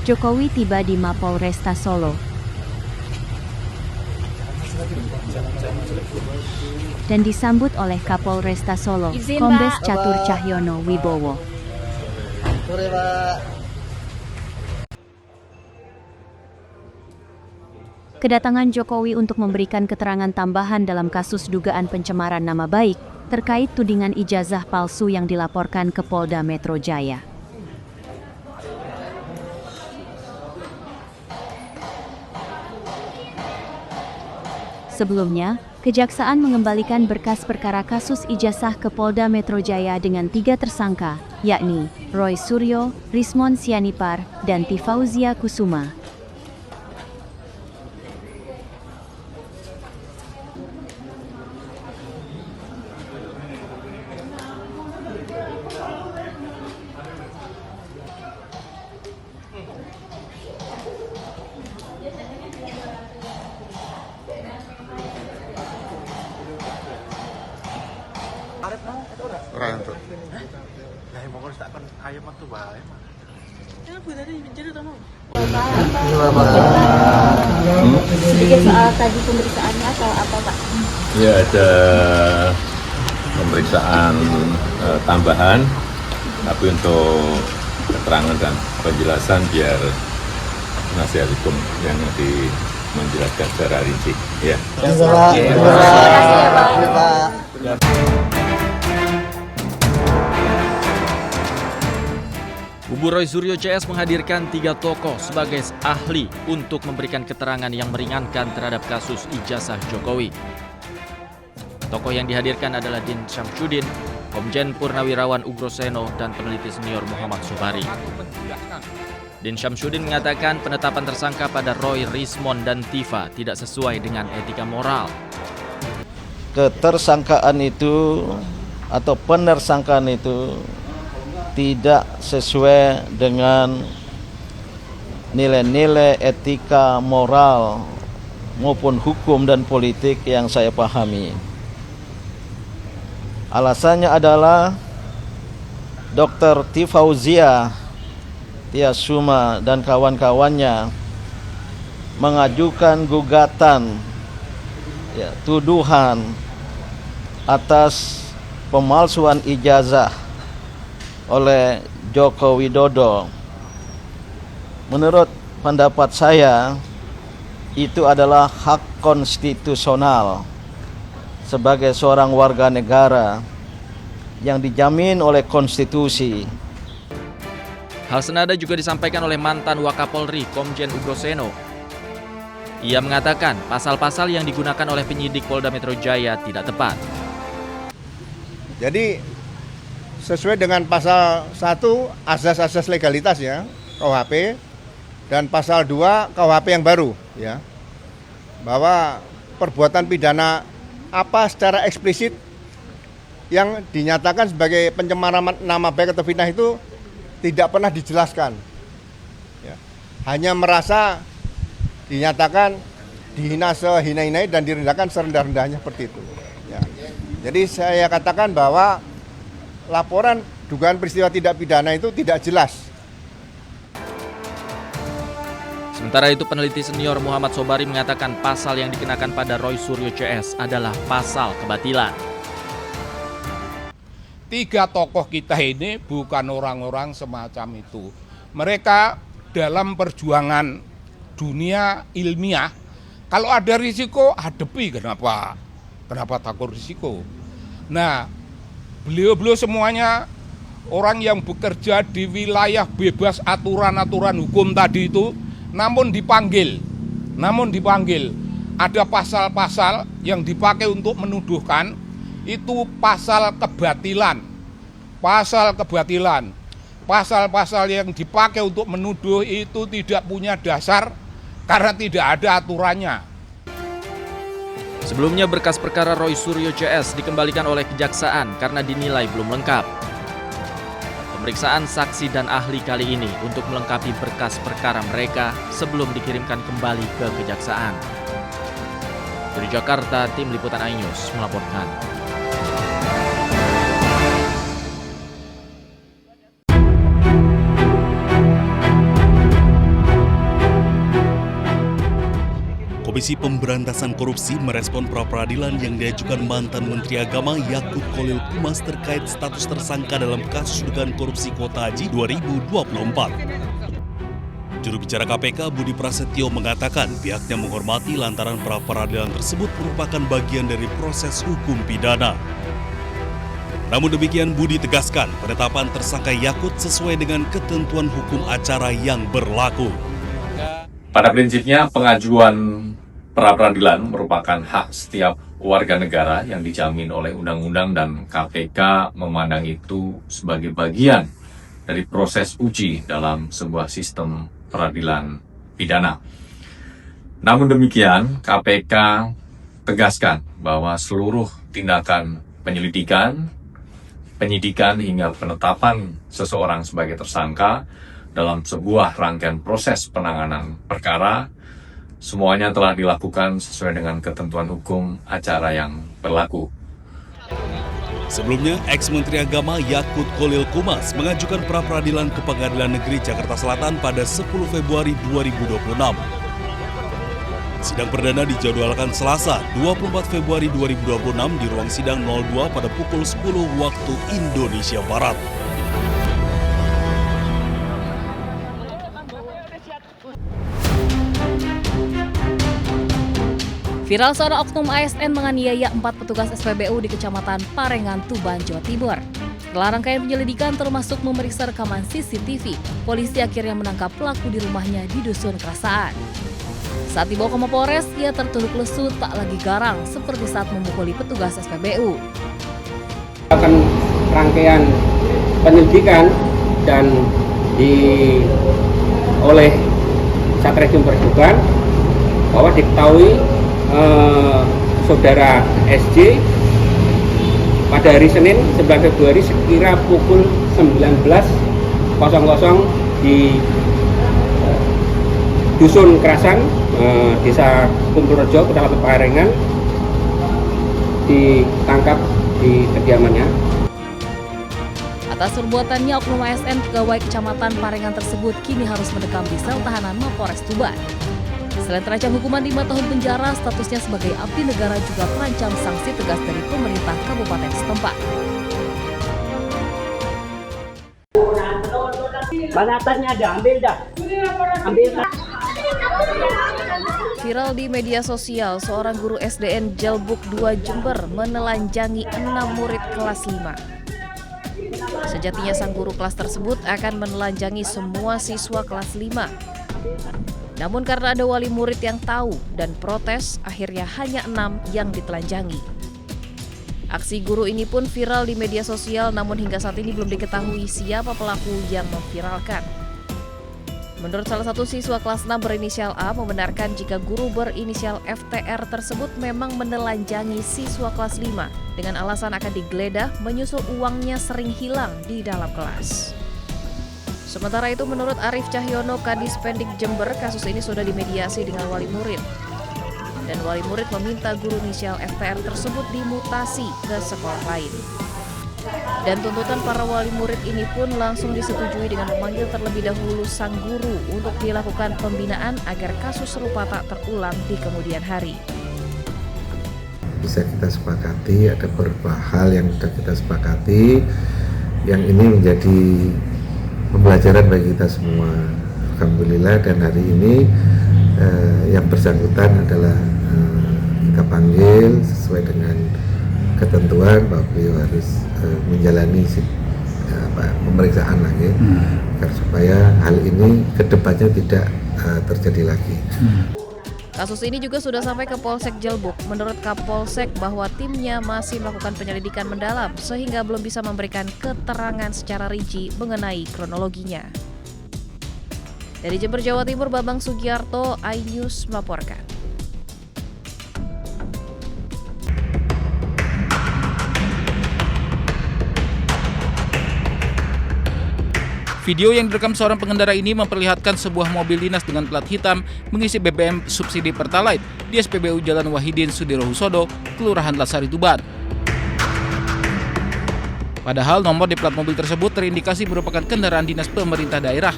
Jokowi tiba di Mapolresta Solo dan disambut oleh Kapolresta Solo, Kombes Catur Cahyono Wibowo. Kedatangan Jokowi untuk memberikan keterangan tambahan dalam kasus dugaan pencemaran nama baik terkait tudingan ijazah palsu yang dilaporkan ke Polda Metro Jaya. Sebelumnya, Kejaksaan mengembalikan berkas perkara kasus ijazah ke Polda Metro Jaya dengan 3 tersangka, yakni Roy Suryo, Rismon Sianipar, dan Tifauzia Kusuma. Orang itu. Lah mau tak kan ayam tuh bae. Jangan buat tadi menjadi tamu. Sedikit soal tadi pemeriksaannya atau apa Pak? Ya ada pemeriksaan tambahan, tapi untuk keterangan dan penjelasan biar penasihat hukum yang nanti menjelaskan secara rinci. Ya. Terima kasih ya Pak. Kubu Roy Suryo CS menghadirkan 3 tokoh sebagai ahli untuk memberikan keterangan yang meringankan terhadap kasus ijazah Jokowi. Tokoh yang dihadirkan adalah Din Syamsuddin, Komjen Purnawirawan Ugroseno, dan peneliti senior Muhammad Sobari. Din Syamsuddin mengatakan penetapan tersangka pada Roy, Rismon, dan Tifa tidak sesuai dengan etika moral. Ketersangkaan itu atau penersangkaan itu tidak sesuai dengan nilai-nilai etika moral maupun hukum dan politik yang saya pahami. Alasannya adalah Dr. Tifauzia Tiasuma dan kawan-kawannya mengajukan gugatan tuduhan atas pemalsuan ijazah oleh Joko Widodo. Menurut pendapat saya, itu adalah hak konstitusional sebagai seorang warga negara yang dijamin oleh konstitusi. Hal senada juga disampaikan oleh mantan Wakapolri Komjen Ugroseno. Ia mengatakan pasal-pasal yang digunakan oleh penyidik Polda Metro Jaya tidak tepat. Jadi sesuai dengan pasal 1 asas-asas legalitas ya, KUHP, dan pasal 2 KUHP yang baru ya. Bahwa perbuatan pidana apa secara eksplisit yang dinyatakan sebagai pencemaran nama baik atau fitnah itu tidak pernah dijelaskan. Ya. Hanya merasa dinyatakan dihina sehina-hinai dan direndahkan serendah-rendahnya seperti itu. Ya. Jadi saya katakan bahwa laporan dugaan peristiwa tidak pidana itu tidak jelas. Sementara itu peneliti senior Muhammad Sobari mengatakan pasal yang dikenakan pada Roy Suryo CS adalah pasal kebatilan. 3 tokoh kita ini bukan orang-orang semacam itu. Mereka dalam perjuangan dunia ilmiah, kalau ada risiko hadapi, kenapa takut risiko? Nah, beliau semuanya orang yang bekerja di wilayah bebas aturan-aturan hukum tadi itu, namun dipanggil. Ada pasal-pasal yang dipakai untuk menuduhkan, itu pasal kebatilan. Pasal-pasal yang dipakai untuk menuduh itu tidak punya dasar karena tidak ada aturannya. Sebelumnya berkas perkara Roy Suryo CS dikembalikan oleh Kejaksaan karena dinilai belum lengkap. Pemeriksaan saksi dan ahli kali ini untuk melengkapi berkas perkara mereka sebelum dikirimkan kembali ke Kejaksaan. Dari Jakarta, tim Liputan iNews melaporkan. Komisi Pemberantasan Korupsi merespon pra-peradilan yang diajukan mantan Menteri Agama Yakut Kholil Qumas terkait status tersangka dalam kasus dugaan korupsi kuota haji 2024. Juru bicara KPK Budi Prasetyo mengatakan pihaknya menghormati lantaran pra-peradilan tersebut merupakan bagian dari proses hukum pidana. Namun demikian Budi tegaskan penetapan tersangka Yakut sesuai dengan ketentuan hukum acara yang berlaku. Pada prinsipnya, pengajuan pra-peradilan merupakan hak setiap warga negara yang dijamin oleh undang-undang dan KPK memandang itu sebagai bagian dari proses uji dalam sebuah sistem peradilan pidana. Namun demikian, KPK tegaskan bahwa seluruh tindakan penyelidikan, penyidikan hingga penetapan seseorang sebagai tersangka dalam sebuah rangkaian proses penanganan perkara, semuanya telah dilakukan sesuai dengan ketentuan hukum acara yang berlaku. Sebelumnya, ex-Menteri Agama Yakut Kholil Qumas mengajukan pra-peradilan ke Pengadilan Negeri Jakarta Selatan pada 10 Februari 2026. Sidang perdana dijadwalkan Selasa, 24 Februari 2026 di ruang sidang 02 pada pukul 10 waktu Indonesia Barat. Viral seorang oknum ASN menganiaya 4 petugas SPBU di Kecamatan Parengan, Tuban, Jawa Timur. Setelah rangkaian penyelidikan termasuk memeriksa rekaman CCTV, polisi akhirnya menangkap pelaku di rumahnya di Dusun Kerasaan. Saat dibawa ke Mapolres, ia tertunduk lesu tak lagi garang seperti saat memukuli petugas SPBU. Akan rangkaian penyelidikan dan oleh Satreskrim Perhubungan bahwa diketahui saudara SJ pada hari Senin 9 Februari sekira pukul 19.00 di Dusun Kerasan, Desa Kumpulrejo, Kecamatan Parengan, ditangkap di kediamannya. Atas perbuatannya, oknum ASN pegawai Kecamatan Parengan tersebut kini harus mendekam di sel tahanan Mapolres Tuban. Selain terancam hukuman 5 tahun penjara, statusnya sebagai abdi negara juga terancam sanksi tegas dari pemerintah kabupaten setempat. Mana atasnya ada, ambil dah. Ambil dah. Viral di media sosial, seorang guru SDN Jalbuk 2 Jember menelanjangi 6 murid kelas 5. Sejatinya sang guru kelas tersebut akan menelanjangi semua siswa kelas 5. Namun karena ada wali murid yang tahu dan protes, akhirnya hanya 6 yang ditelanjangi. Aksi guru ini pun viral di media sosial, namun hingga saat ini belum diketahui siapa pelaku yang memviralkan. Menurut salah satu siswa kelas 6 berinisial A membenarkan jika guru berinisial FTR tersebut memang menelanjangi siswa kelas 5 dengan alasan akan digeledah menyusul uangnya sering hilang di dalam kelas. Sementara itu, menurut Arif Cahyono, Kadis Pendik Jember, kasus ini sudah dimediasi dengan wali murid. Dan wali murid meminta guru inisial FTR tersebut dimutasi ke sekolah lain. Dan tuntutan para wali murid ini pun langsung disetujui dengan memanggil terlebih dahulu sang guru untuk dilakukan pembinaan agar kasus serupa tak terulang di kemudian hari. Bisa kita sepakati, ada beberapa hal yang sudah kita sepakati, yang ini menjadi pembelajaran bagi kita semua. Alhamdulillah, dan hari ini yang bersangkutan adalah kita panggil sesuai dengan ketentuan bahwa beliau harus menjalani pemeriksaan lagi agar supaya hal ini kedepannya tidak terjadi lagi. Kasus ini juga sudah sampai ke Polsek Jalbuk. Menurut Kapolsek bahwa timnya masih melakukan penyelidikan mendalam sehingga belum bisa memberikan keterangan secara rinci mengenai kronologinya. Dari Jember, Jawa Timur, Bambang Sugiarto, iNews melaporkan. Video yang direkam seorang pengendara ini memperlihatkan sebuah mobil dinas dengan plat hitam mengisi BBM subsidi Pertalite di SPBU Jalan Wahidin Sudirohusodo, Kelurahan Lasari, Tuban. Padahal nomor di plat mobil tersebut terindikasi merupakan kendaraan dinas pemerintah daerah.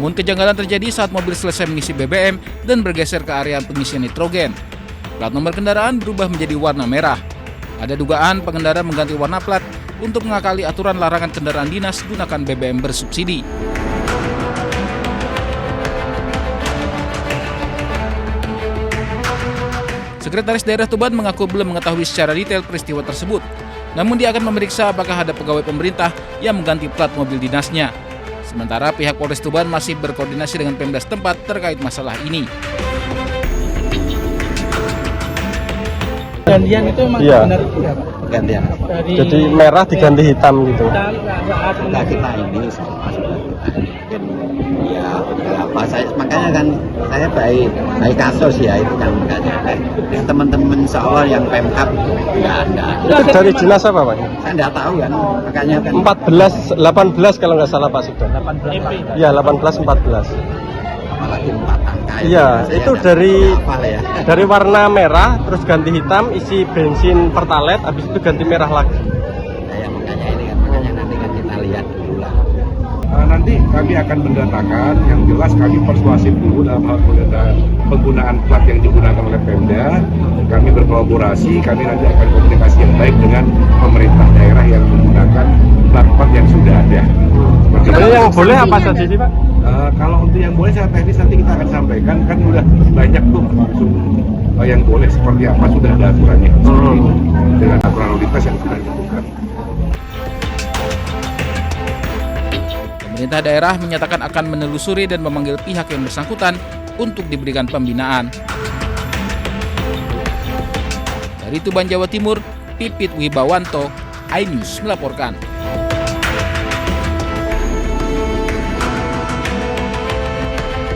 Namun kejanggalan terjadi saat mobil selesai mengisi BBM dan bergeser ke area pengisian nitrogen. Plat nomor kendaraan berubah menjadi warna merah. Ada dugaan pengendara mengganti warna plat untuk mengakali aturan larangan kendaraan dinas gunakan BBM bersubsidi. Sekretaris Daerah Tuban mengaku belum mengetahui secara detail peristiwa tersebut. Namun dia akan memeriksa apakah ada pegawai pemerintah yang mengganti plat mobil dinasnya. Sementara pihak Polres Tuban masih berkoordinasi dengan Pemda setempat terkait masalah ini. Gantian itu memang benar itu ya Pak? Gantian. Jadi merah diganti hitam gitu. Nah, kita ini ya apa makanya kan saya baik kasus ya itu kan teman-teman seolah yang Pemkab enggak. Itu dari dinas apa Pak? Saya enggak tahu kan makanya kan 18 kalau nggak salah Pak sudah. 18. Iya 18 14. Apalagi 4 angka. Iya itu dari warna merah terus ganti hitam isi bensin Pertalite habis itu ganti merah lagi. Ya makanya ini kan makanya nanti kan kita lihat dulu lah. Nanti kami akan mendatangkan yang jelas kami persuasif dulu dalam hal penggunaan plat yang digunakan oleh Pemda. Kami berkolaborasi, kami nanti akan komunikasi yang baik dengan pemerintah daerah yang menggunakan plat-plat yang sudah ada. Jadi yang boleh apa saja sih Pak? Kalau untuk yang boleh secara teknis nanti kita akan sampaikan, kan udah banyak tuh langsung yang boleh seperti apa sudah ada aturannya dengan aturan lalu lintas yang sudah ditentukan. Pemerintah daerah menyatakan akan menelusuri dan memanggil pihak yang bersangkutan untuk diberikan pembinaan. Dari Tuban, Jawa Timur, Pipit Wibawanto, iNews melaporkan.